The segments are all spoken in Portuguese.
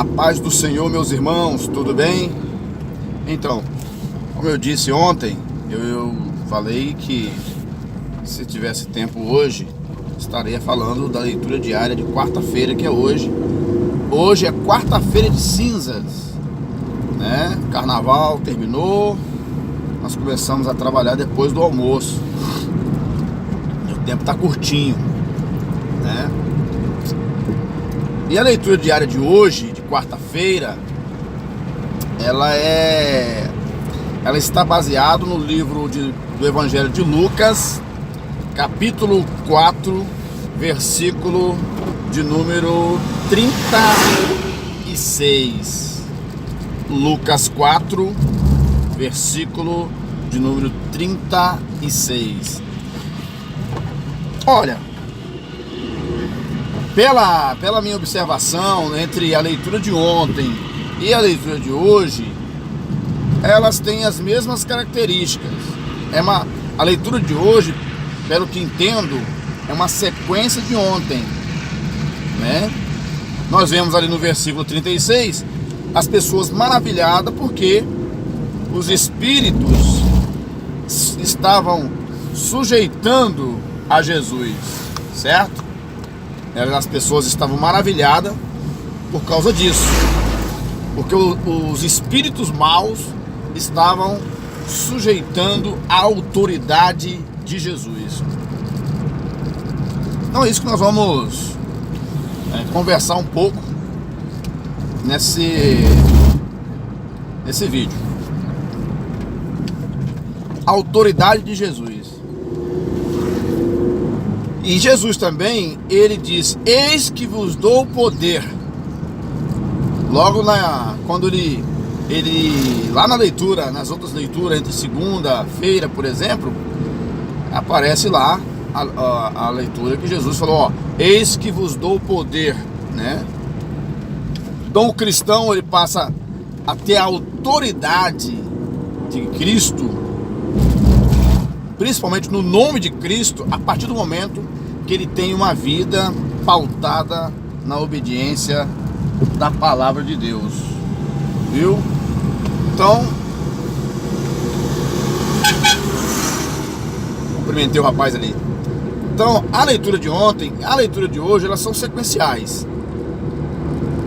A paz do Senhor, meus irmãos, tudo bem? Então, como eu disse ontem, eu falei que se tivesse tempo hoje, estaria falando da leitura diária de quarta-feira, que é hoje. Hoje é quarta-feira de cinzas, né? Carnaval terminou, nós começamos a trabalhar depois do almoço. O tempo está curtinho, né? E a leitura diária de hoje, de quarta-feira, ela está baseada no livro do Evangelho de Lucas, capítulo 4, versículo de número 36. Lucas 4, versículo de número 36. Olha, pela minha observação, entre a leitura de ontem e a leitura de hoje, elas têm as mesmas características. A leitura de hoje, pelo que entendo, é uma sequência de ontem, né? Nós vemos ali no versículo 36 as pessoas maravilhadas porque os espíritos estavam sujeitando a Jesus, certo? As pessoas estavam maravilhadas por causa disso, porque os espíritos maus estavam sujeitando a autoridade de Jesus. Então é isso que nós vamos conversar um pouco nesse vídeo. A autoridade de Jesus. E Jesus também, ele diz: eis que vos dou poder. Logo quando ele lá na leitura, nas outras leituras, entre segunda-feira, por exemplo, aparece lá a leitura que Jesus falou: ó, eis que vos dou poder, né? Então o cristão, ele passa a ter a autoridade de Cristo, principalmente no nome de Cristo, a partir do momento que ele tem uma vida pautada na obediência da palavra de Deus, viu? Então, cumprimentei o rapaz ali. Então, a leitura de ontem, a leitura de hoje, elas são sequenciais.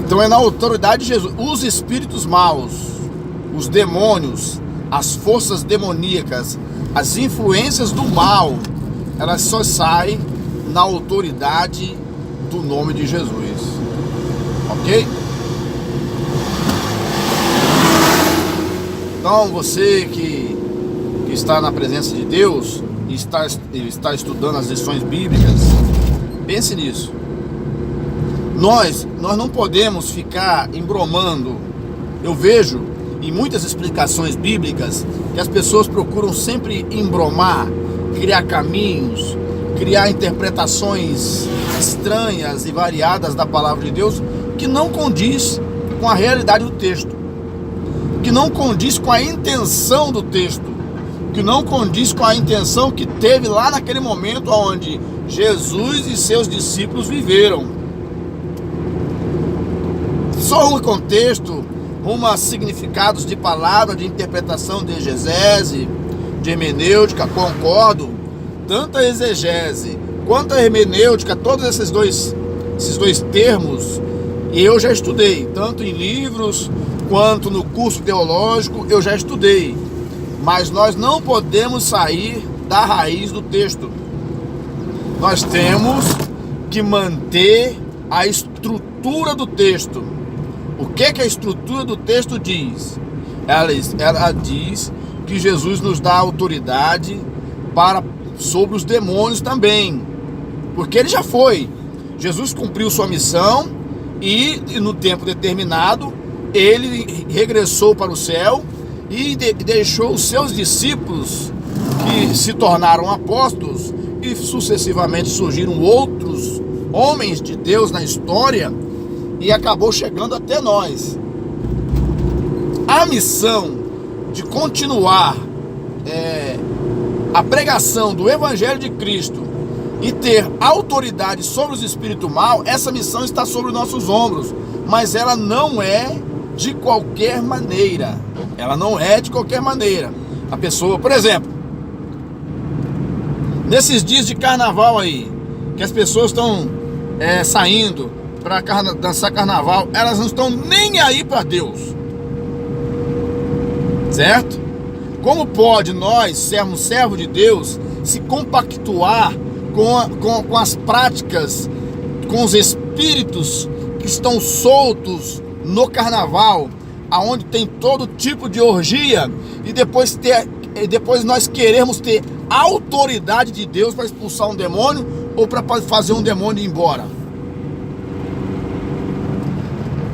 Então é na autoridade de Jesus. Os espíritos maus, os demônios, as forças demoníacas, as influências do mal, elas só saem na autoridade do nome de Jesus. Ok? Então você que está na presença de Deus e está estudando as lições bíblicas, pense nisso. Nós não podemos ficar embromando. Eu vejo em muitas explicações bíblicas que as pessoas procuram sempre embromar, criar caminhos, criar interpretações estranhas e variadas da palavra de Deus, que não condiz com a realidade do texto, que não condiz com a intenção do texto, que não condiz com a intenção que teve lá naquele momento onde Jesus e seus discípulos viveram. Só um contexto, significados de palavra, de interpretação, de exegese, de hermenêutica, concordo. Tanto a exegese quanto a hermenêutica, todos esses dois termos, eu já estudei, tanto em livros quanto no curso teológico, eu já estudei. Mas nós não podemos sair da raiz do texto. Nós temos que manter a estrutura do texto. O que a estrutura do texto diz? Ela diz que Jesus nos dá autoridade sobre os demônios também, porque ele já foi. Jesus cumpriu sua missão e no tempo determinado ele regressou para o céu e deixou os seus discípulos, que se tornaram apóstolos, e sucessivamente surgiram outros homens de Deus na história, e acabou chegando até nós. A missão de continuar a pregação do Evangelho de Cristo e ter autoridade sobre os espíritos maus, essa missão está sobre os nossos ombros. mas ela não é de qualquer maneira. Ela não é de qualquer maneira. A pessoa, por exemplo, nesses dias de carnaval aí, que as pessoas estão saindo para dançar carnaval, elas não estão nem aí para Deus, certo? Como pode nós, servos de Deus, se compactuar com as práticas, com os espíritos que estão soltos no carnaval, aonde tem todo tipo de orgia, e depois nós queremos ter a autoridade de Deus para expulsar um demônio ou para fazer um demônio ir embora?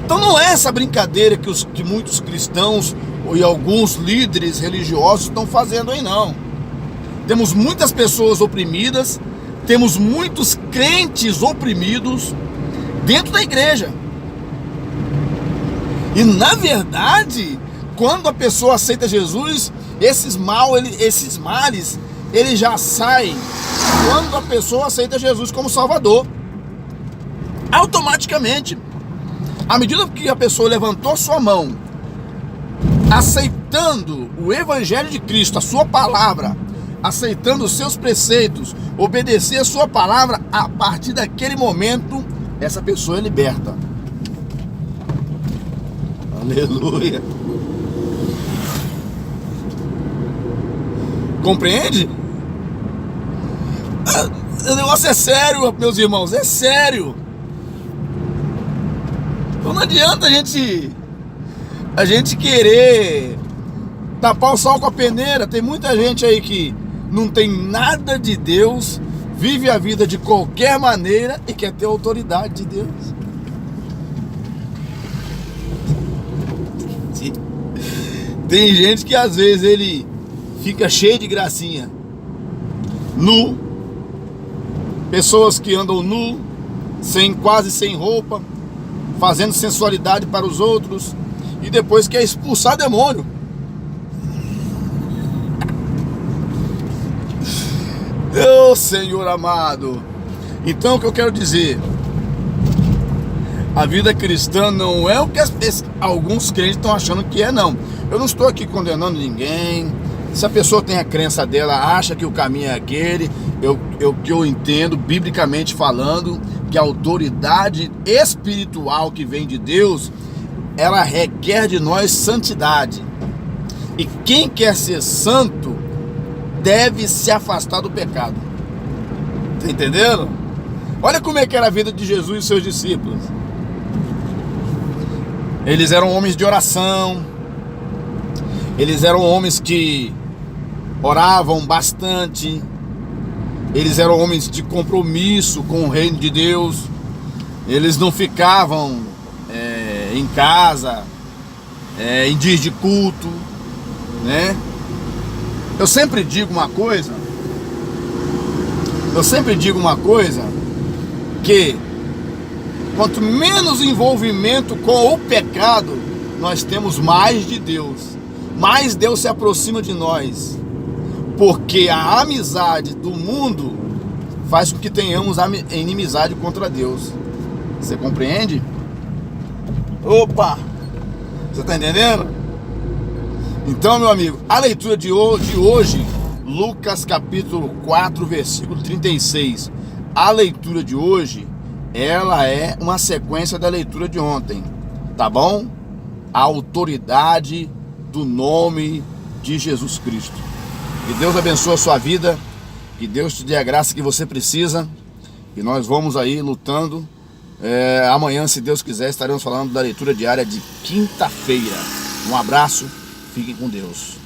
Então não é essa brincadeira que muitos cristãos e alguns líderes religiosos estão fazendo aí, não. Temos muitas pessoas oprimidas, temos muitos crentes oprimidos dentro da igreja. E na verdade, quando a pessoa aceita Jesus, esses males, ele já saem quando a pessoa aceita Jesus como Salvador. Automaticamente. À medida que a pessoa levantou sua mão, aceitando o Evangelho de Cristo, a sua palavra, aceitando os seus preceitos, obedecer a sua palavra, a partir daquele momento, essa pessoa é liberta. Aleluia. Compreende? O negócio é sério, meus irmãos, é sério. Então não adianta a gente querer tapar o sol com a peneira. Tem muita gente aí que não tem nada de Deus, vive a vida de qualquer maneira e quer ter autoridade de Deus. Tem gente que às vezes ele fica cheio de gracinha, nu, pessoas que andam nu, quase sem roupa, fazendo sensualidade para os outros, e depois quer expulsar demônio. Meu Senhor amado. Então o que eu quero dizer, a vida cristã não é o que alguns crentes estão achando que é, não. Eu não estou aqui condenando ninguém. Se a pessoa tem a crença dela, acha que o caminho é aquele, eu entendo, biblicamente falando, que a autoridade espiritual que vem de Deus, ela requer de nós santidade. E quem quer ser santo deve se afastar do pecado. Tá entendendo? Olha como é que era a vida de Jesus e seus discípulos. Eles eram homens de oração, eles eram homens que oravam bastante, eles eram homens de compromisso com o reino de Deus, eles não ficavam em casa, em dias de culto, né? Eu sempre digo uma coisa, que quanto menos envolvimento com o pecado nós temos, mais de Deus, mais Deus se aproxima de nós, porque a amizade do mundo faz com que tenhamos inimizade contra Deus. Você compreende? Opa! Você está entendendo? Então, meu amigo, a leitura de hoje, Lucas capítulo 4, versículo 36, a leitura de hoje, ela é uma sequência da leitura de ontem, tá bom? A autoridade do nome de Jesus Cristo. Que Deus abençoe a sua vida, que Deus te dê a graça que você precisa, e nós vamos aí lutando. Amanhã, se Deus quiser, estaremos falando da leitura diária de quinta-feira. Um abraço, fiquem com Deus.